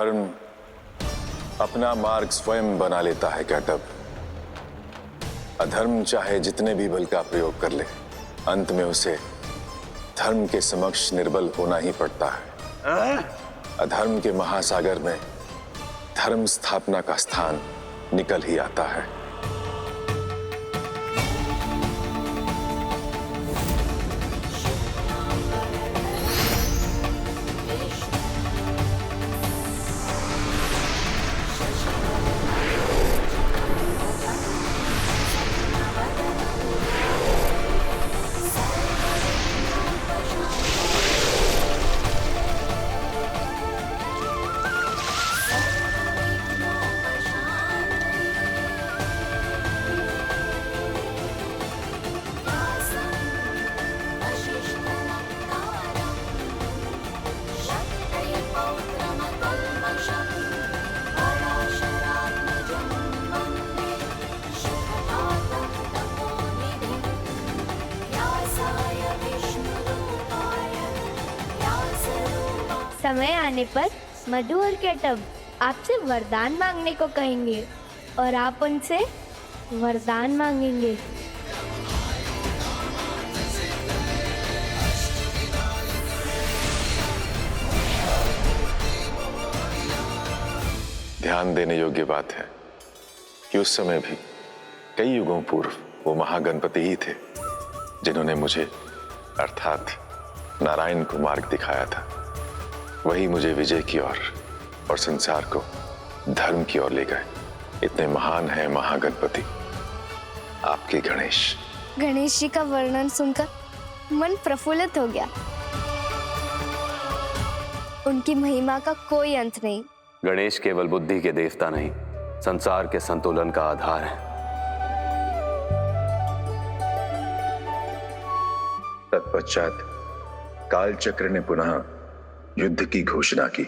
धर्म अपना मार्ग स्वयं बना लेता है कैटब। अधर्म चाहे जितने भी बल का प्रयोग कर ले, अंत में उसे धर्म के समक्ष निर्बल होना ही पड़ता है। अधर्म के महासागर में धर्म स्थापना का स्थान निकल ही आता है। समय आने पर मधु और कैटब आपसे वरदान मांगने को कहेंगे और आप उनसे वरदान मांगेंगे। ध्यान देने योग्य बात है कि उस समय भी कई युगों पूर्व वो महागणपति ही थे जिन्होंने मुझे अर्थात नारायण को मार्ग दिखाया था। वही मुझे विजय की ओर और संसार को धर्म की ओर ले गए। इतने महान हैं महागणपति आपके गणेश। गणेश जी का वर्णन सुनकर मन प्रफुल्लित हो गया। उनकी महिमा का कोई अंत नहीं। गणेश केवल बुद्धि के देवता नहीं, संसार के संतुलन का आधार है। तत्पश्चात कालचक्र ने पुनः युद्ध की घोषणा की।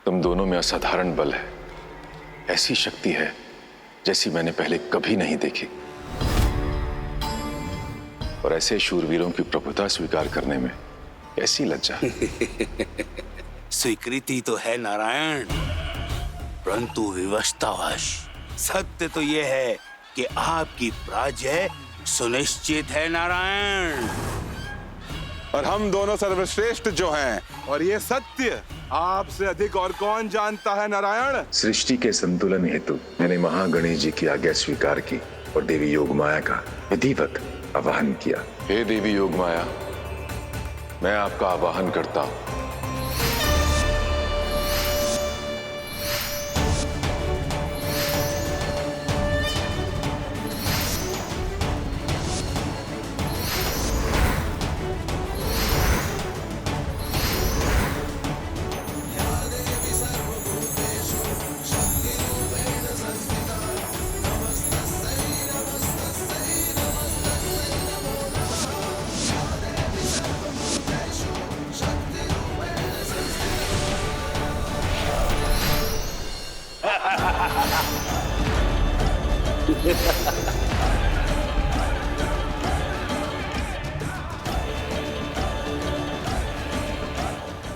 तुम दोनों में असाधारण बल है, ऐसी शक्ति है जैसी मैंने पहले कभी नहीं देखी। और ऐसे शूरवीरों की प्रभुता स्वीकार करने में ऐसी लज्जा। स्वीकृति तो है नारायण, परंतु विवशतावश। सत्य तो यह है कि आपकी पराजय सुनिश्चित है नारायण। और हम दोनों सर्वश्रेष्ठ जो हैं, और ये सत्य आपसे अधिक और कौन जानता है नारायण। सृष्टि के संतुलन हेतु मैंने महागणेश जी की आज्ञा स्वीकार की और देवी योगमाया का विधिवत आवाहन किया। हे देवी योगमाया, मैं आपका आवाहन करता हूं।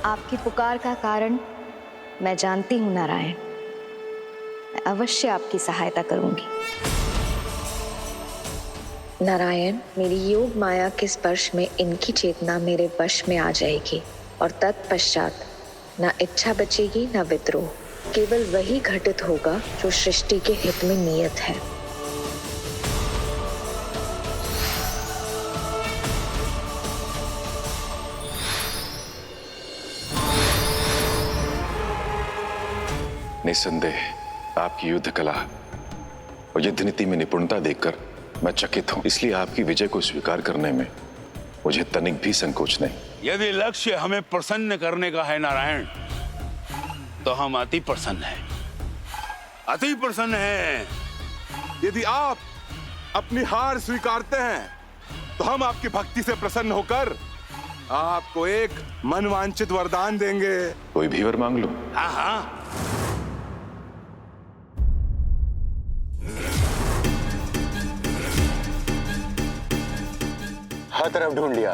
आपकी पुकार का कारण मैं जानती हूँ नारायण। मैं अवश्य आपकी सहायता करूंगी। नारायण, मेरी योग माया के स्पर्श में इनकी चेतना मेरे वश में आ जाएगी और तत्पश्चात ना इच्छा बचेगी ना विद्रोह। केवल वही घटित होगा जो सृष्टि के हित में नियत है। निस्संदेह आपकी युद्ध कला और युद्ध नीति में निपुणता देखकर मैं चकित हूं। इसलिए आपकी विजय को स्वीकार करने में मुझे तनिक भी संकोच नहीं। यदि लक्ष्य हमें प्रसन्न करने का है नारायण, तो हम अति प्रसन्न हैं, अति प्रसन्न हैं। यदि आप अपनी हार स्वीकारते हैं तो हम आपकी भक्ति से प्रसन्न होकर आपको एक मनवांछित वरदान देंगे। कोई भी वर मांग लो। हाँ हाँ, हर तरफ ढूंढ लिया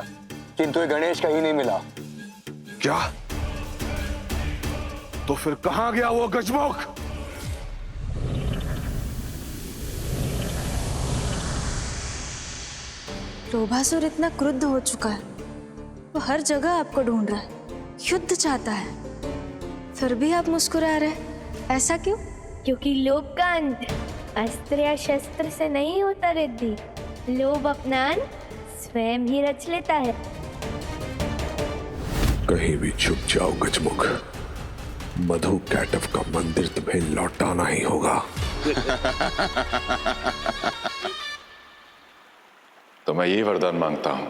किंतु ये गणेश कहीं नहीं मिला। क्या तो फिर कहां गया वो गजमुख? रोभासुर इतना क्रुद्ध हो चुका है, वो हर जगह आपको ढूंढ रहा है, युद्ध चाहता है, फिर भी आप मुस्कुरा रहे, ऐसा क्यों? क्योंकि लोभ का अंत अस्त्र या शस्त्र से नहीं होता रिद्धि। लोभ अपना अंत स्वयं ही रच लेता है। कहीं भी छुप जाओ गजमुख, मधु कैटव का मंदिर तुम्हें लौटाना ही होगा। तो मैं ये वरदान मांगता हूं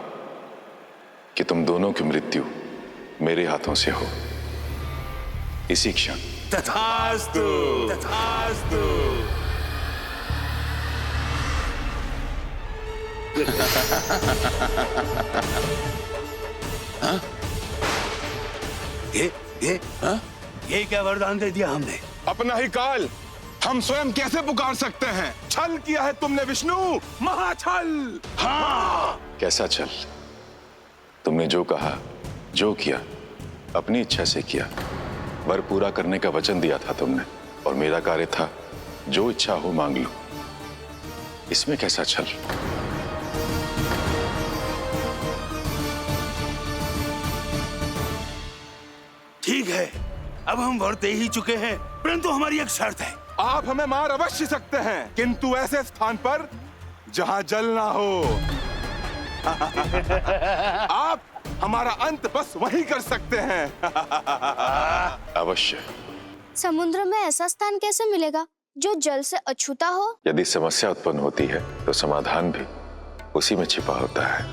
कि तुम दोनों की मृत्यु मेरे हाथों से हो इसी क्षण। तथास्तु, तथास्तु। ये क्या वरदान दे दिया हमने? अपना ही काल हम स्वयं कैसे पुकार सकते हैं? छल किया है तुमने विष्णु, महाछल। हाँ, कैसा छल? तुमने जो कहा, जो किया, अपनी इच्छा से किया। वर पूरा करने का वचन दिया था तुमने, और मेरा कार्य था जो इच्छा हो मांग लो। इसमें कैसा छल? ठीक है, अब हम वर दे ही चुके हैं, परंतु हमारी एक शर्त है। आप हमें मार अवश्य सकते हैं, किंतु ऐसे स्थान पर जहां जल ना हो। आप हमारा अंत बस वहीं कर सकते हैं। अवश्य। समुद्र में ऐसा स्थान कैसे मिलेगा जो जल से अछूता हो? यदि समस्या उत्पन्न होती है तो समाधान भी उसी में छिपा होता है।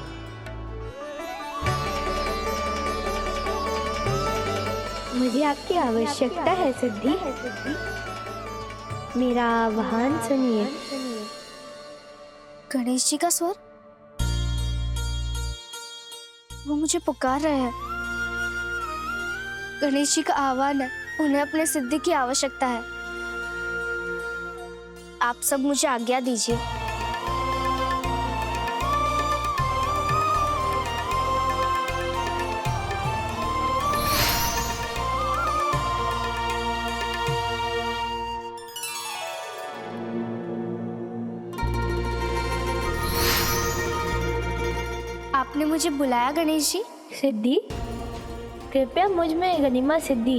मुझे आपकी आवश्यकता है सिद्धि। मेरा आह्वान सुनिए। गणेश जी का स्वर, वो मुझे पुकार रहे हैं। गणेश जी का आह्वान है, उन्हें अपने सिद्धि की आवश्यकता है। आप सब मुझे आज्ञा दीजिए। आपने मुझे बुलाया गणेश जी? सिद्धि, कृपया मुझ में गनिमा सिद्धि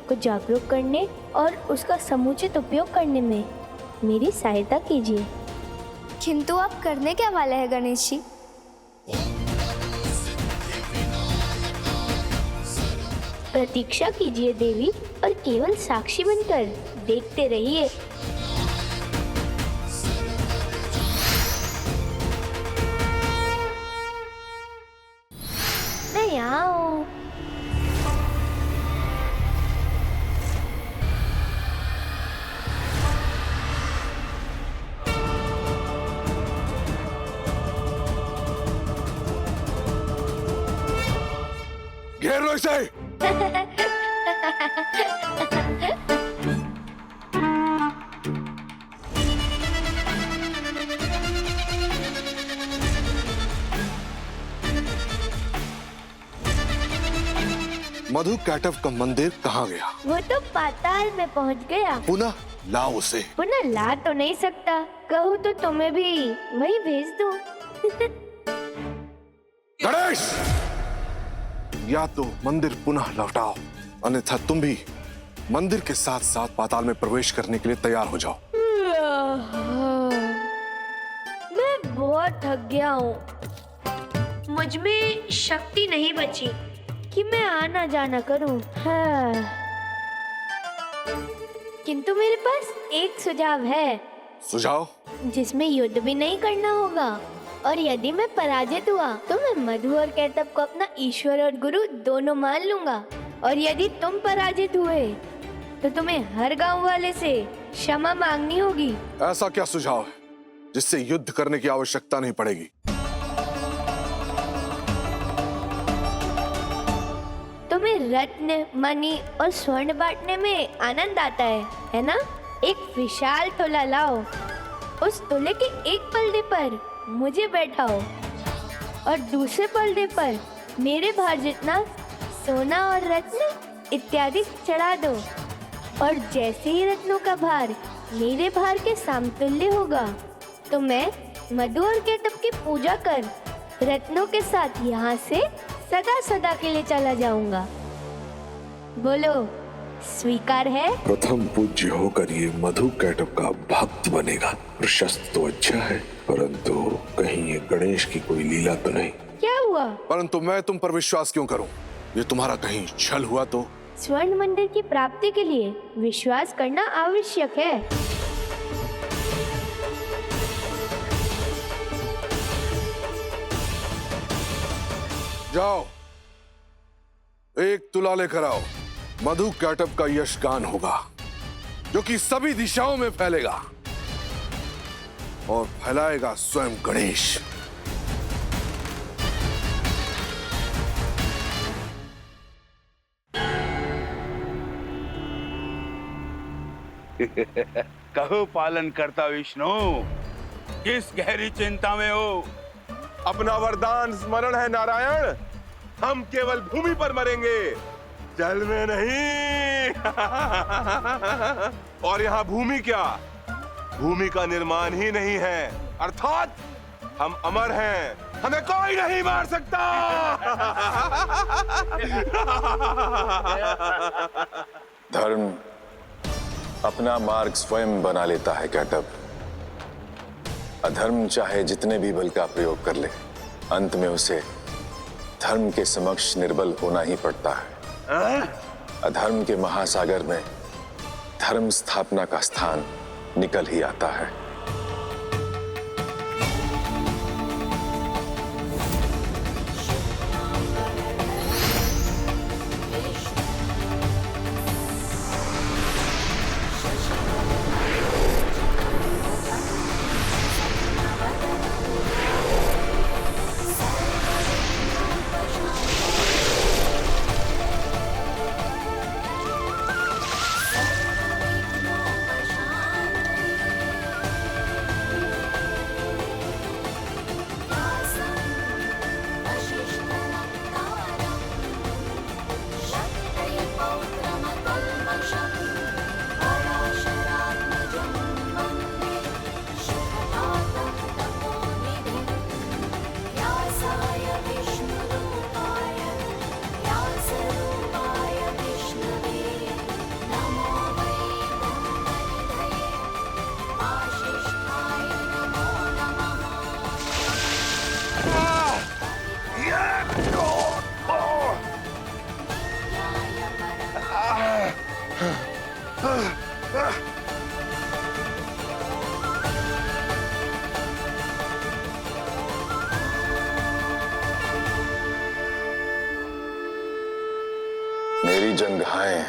को जागरूक करने और उसका समुचित उपयोग करने में मेरी सहायता कीजिए। किंतु आप करने क्या वाले हैं गणेश जी? प्रतीक्षा कीजिए देवी, और केवल साक्षी बनकर देखते रहिए। मैं यहाँ हूँ। घेर लो इसे। मधु कैटव का मंदिर कहाँ गया? वो तो पाताल में पहुँच गया। पुनः लाओ उसे। पुनः ला तो नहीं सकता, कहूँ तो तुम्हें भी वही भेज दूँ। गणेश, या तो मंदिर पुनः लौटाओ, अन्यथा तुम भी मंदिर के साथ साथ पाताल में प्रवेश करने के लिए तैयार हो जाओ। मैं बहुत थक गया हूँ। मुझ में शक्ति नहीं बची कि मैं आना जाना करूं। हाँ। किंतु मेरे पास एक सुझाव है। सुझाव? जिसमें युद्ध भी नहीं करना होगा, और यदि मैं पराजित हुआ तो मैं मधु और कैटव को अपना ईश्वर और गुरु दोनों मान लूंगा, और यदि तुम पराजित हुए तो तुम्हें हर गांव वाले से क्षमा मांगनी होगी। ऐसा क्या सुझाव है जिससे युद्ध करने की आवश्यकता नहीं पड़ेगी? तुम्हें रत्न, मणि और स्वर्ण बांटने में आनंद आता है ना? एक विशाल तोला लाओ, उस तोले के एक पलड़े पर मुझे बैठाओ, और दूसरे पलड़े पर मेरे भार जितना सोना और रत्न इत्यादि चढ़ा दो। और जैसे ही रत्नों का भार मेरे भार के समतुल्य होगा तो मैं मधु और केतब की पूजा कर रत्नों के साथ यहाँ से सदा सदा के लिए चला जाऊंगा। बोलो, स्वीकार है? प्रथम पूज्य होकर ये मधु कैटब का भक्त बनेगा। प्रशस्त तो अच्छा है, परंतु कहीं ये गणेश की कोई लीला तो नहीं। क्या हुआ? परंतु मैं तुम पर विश्वास क्यों करूं? ये तुम्हारा कहीं छल हुआ तो? स्वर्ण मंदिर की प्राप्ति के लिए विश्वास करना आवश्यक है। जाओ, एक तुला लेकर आओ। मधु कैटब का यशगान होगा जो कि सभी दिशाओं में फैलेगा और फैलाएगा स्वयं गणेश। कहो पालन करता विष्णु, किस गहरी चिंता में हो? अपना वरदान स्मरण है नारायण। हम केवल भूमि पर मरेंगे, जल में नहीं। और यहाँ भूमि क्या, भूमि का निर्माण ही नहीं है, अर्थात हम अमर हैं, हमें कोई नहीं मार सकता। धर्म अपना मार्ग स्वयं बना लेता है कैटब। अधर्म चाहे जितने भी बल का प्रयोग कर ले, अंत में उसे धर्म के समक्ष निर्बल होना ही पड़ता है। अधर्म के महासागर में धर्म स्थापना का स्थान निकल ही आता है। मेरी जंघाएं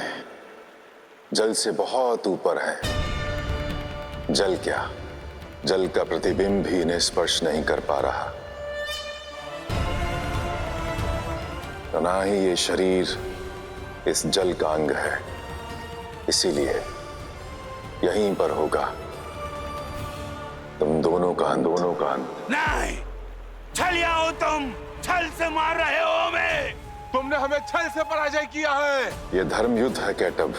जल से बहुत ऊपर हैं। जल क्या, जल का प्रतिबिंब भी इन्हें स्पर्श नहीं कर पा रहा। तो ना ही ये शरीर इस जल का अंग है, इसीलिए यहीं पर होगा तुम दोनों का अंत। नहीं, छलिया हो तुम, छल से मार रहे हो हमें। तुमने हमें छल से पराजय किया है। यह धर्म युद्ध है कैटब।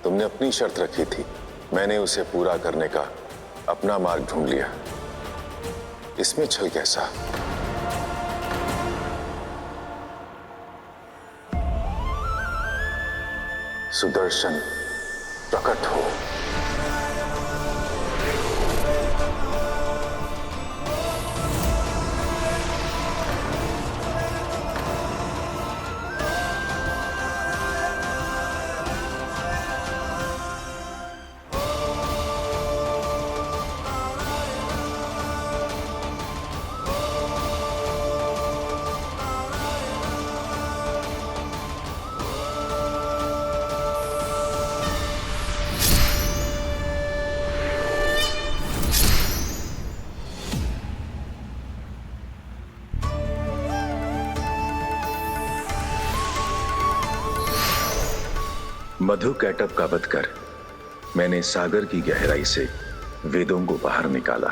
तुमने अपनी शर्त रखी थी, मैंने उसे पूरा करने का अपना मार्ग ढूंढ लिया। इसमें छल कैसा? सुदर्शन प्रकट हो। मधु कैटब का वध कर मैंने सागर की गहराई से वेदों को बाहर निकाला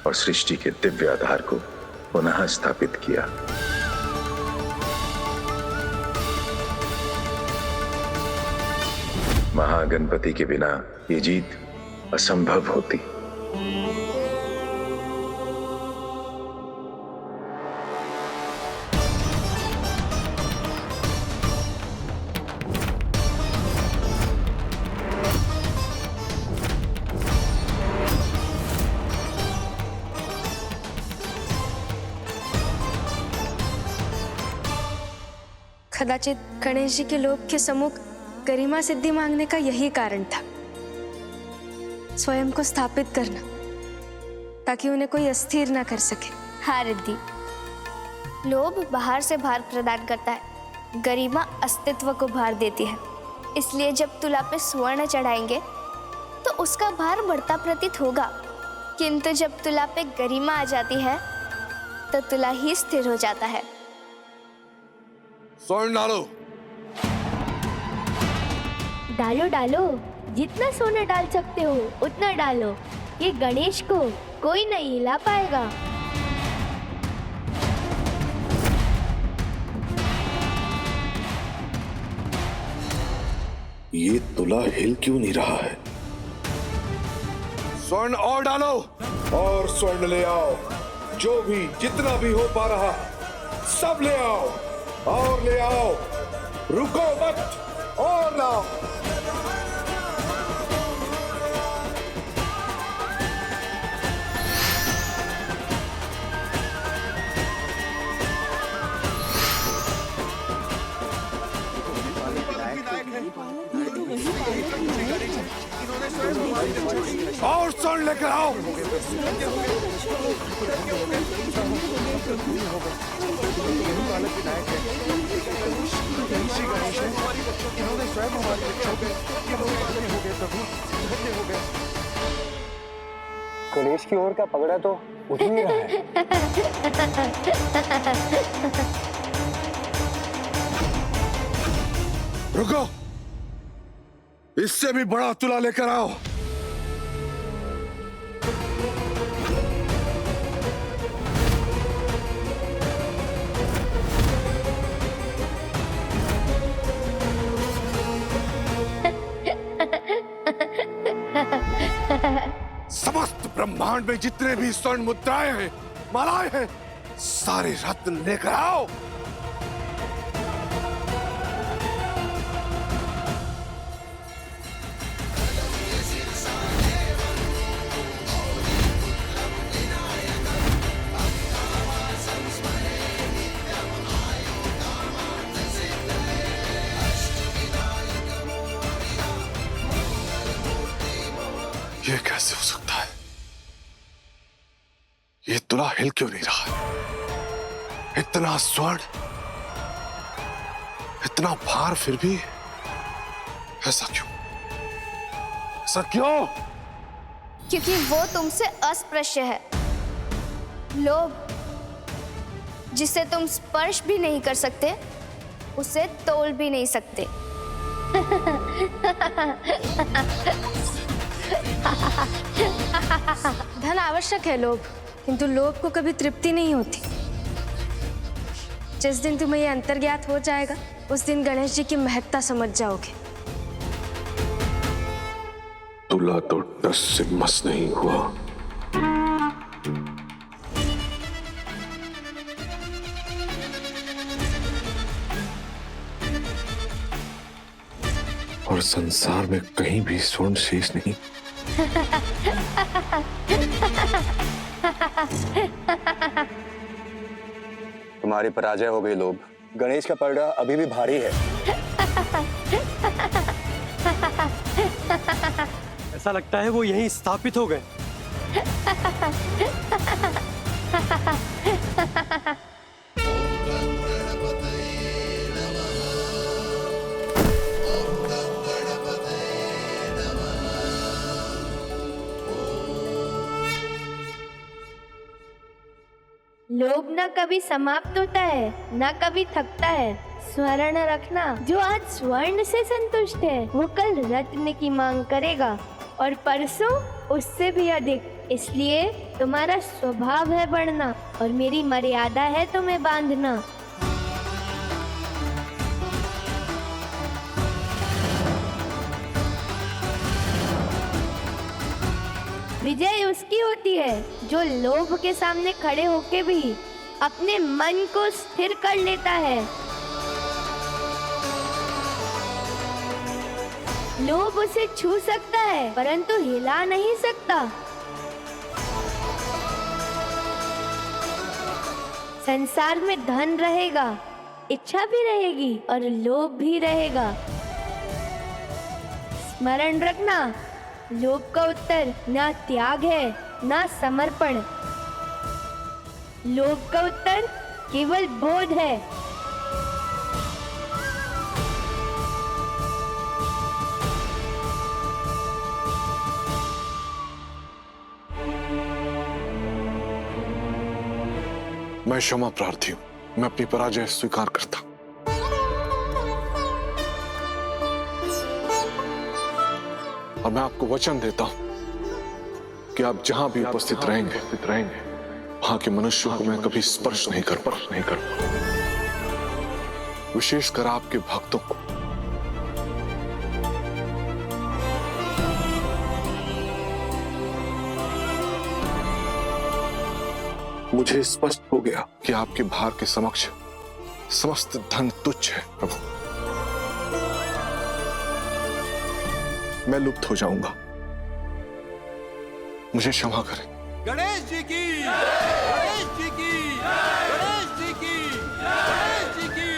और सृष्टि के दिव्य आधार को पुनः स्थापित किया। महागणपति के बिना ये जीत असंभव होती। कदाचित गणेश जी के लोभ के सम्मुख गरिमा सिद्धि मांगने का यही कारण था, स्वयं को स्थापित करना, ताकि उन्हें कोई अस्थिर ना कर सके। हाँ रिद्धि, लोभ बाहर से भार प्रदान करता है, गरिमा अस्तित्व को भार देती है। इसलिए जब तुला पे स्वर्ण चढ़ाएंगे तो उसका भार बढ़ता प्रतीत होगा, किंतु जब तुला पे गरिमा आ जाती है तो तुला ही स्थिर हो जाता है। स्वर्ण डालो। डालो डालो, जितना सोना डाल सकते हो उतना डालो। ये गणेश को कोई नहीं हिला पाएगा। ये तुला हिल क्यों नहीं रहा है? स्वर्ण और डालो, और स्वर्ण ले आओ। जो भी जितना भी हो पा रहा सब ले आओ, और ले आओ। रुको मत, और लाओ। और स्वर्ण लेकर आओ। गणेश की ओर का पगड़ा तो उठ ही नहीं रहा है। रुको, इससे भी बड़ा तुला लेकर आओ। समस्त ब्रह्मांड में जितने भी स्वर्ण मुद्राएं हैं, मालाएं हैं, सारे रत्न लेकर आओ। ये कैसे हो सकता है? ये तुला हिल क्यों नहीं रहा है? इतना स्वर्ण, इतना भार, फिर भी ऐसा क्यों? ऐसा क्यों? क्योंकि वो तुमसे अस्पृश्य है। लोभ, जिसे तुम स्पर्श भी नहीं कर सकते, उसे तोल भी नहीं सकते। धन आवश्यक है लोभ, किंतु लोभ को कभी तृप्ति नहीं होती। जिस दिन तुम्हें ये अंतर्ज्ञात हो जाएगा, उस दिन गणेश जी की महत्ता समझ जाओगे। तुला तो टस से मस नहीं हुआ। और संसार में कहीं भी स्वर्ण शेष नहीं। तुम्हारी पराजय हो गई लोभ। गणेश का पगड़ा अभी भी भारी है। ऐसा लगता है वो यहीं स्थापित हो गए। लोभ ना कभी समाप्त होता है, ना कभी थकता है। स्मरण रखना, जो आज स्वर्ण से संतुष्ट है, वो कल रत्न की मांग करेगा, और परसों उससे भी अधिक। इसलिए तुम्हारा स्वभाव है बढ़ना, और मेरी मर्यादा है तुम्हें बांधना। विजय उसकी होती है जो लोभ के सामने खड़े होके भी अपने मन को स्थिर कर लेता है। लोभ उसे छू सकता है परंतु हिला नहीं सकता। संसार में धन रहेगा, इच्छा भी रहेगी और लोभ भी रहेगा। स्मरण रखना, लोभ का उत्तर ना त्याग है ना समर्पण। लोभ का उत्तर केवल बोध है। मैं क्षमा प्रार्थी हूं, मैं अपनी पराजय स्वीकार करता। और मैं आपको वचन देता हूं कि आप जहां भी उपस्थित रहेंगे वहां के मनुष्यों को मैं कभी स्पर्श नहीं कर विशेषकर आपके भक्तों को। मुझे स्पष्ट हो गया कि आपके भार के समक्ष समस्त धन तुच्छ है प्रभु। मैं लुप्त हो जाऊंगा, मुझे क्षमा करें। गणेश जी की, गणेश जी की, गणेश जी की, गणेश जी की,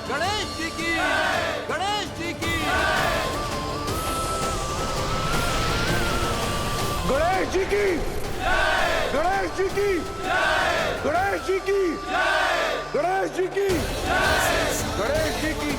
गणेश जी की, गणेश जी की, गणेश जी की, गणेश जी की, गणेश जी की, गणेश जी की, गणेश जी की,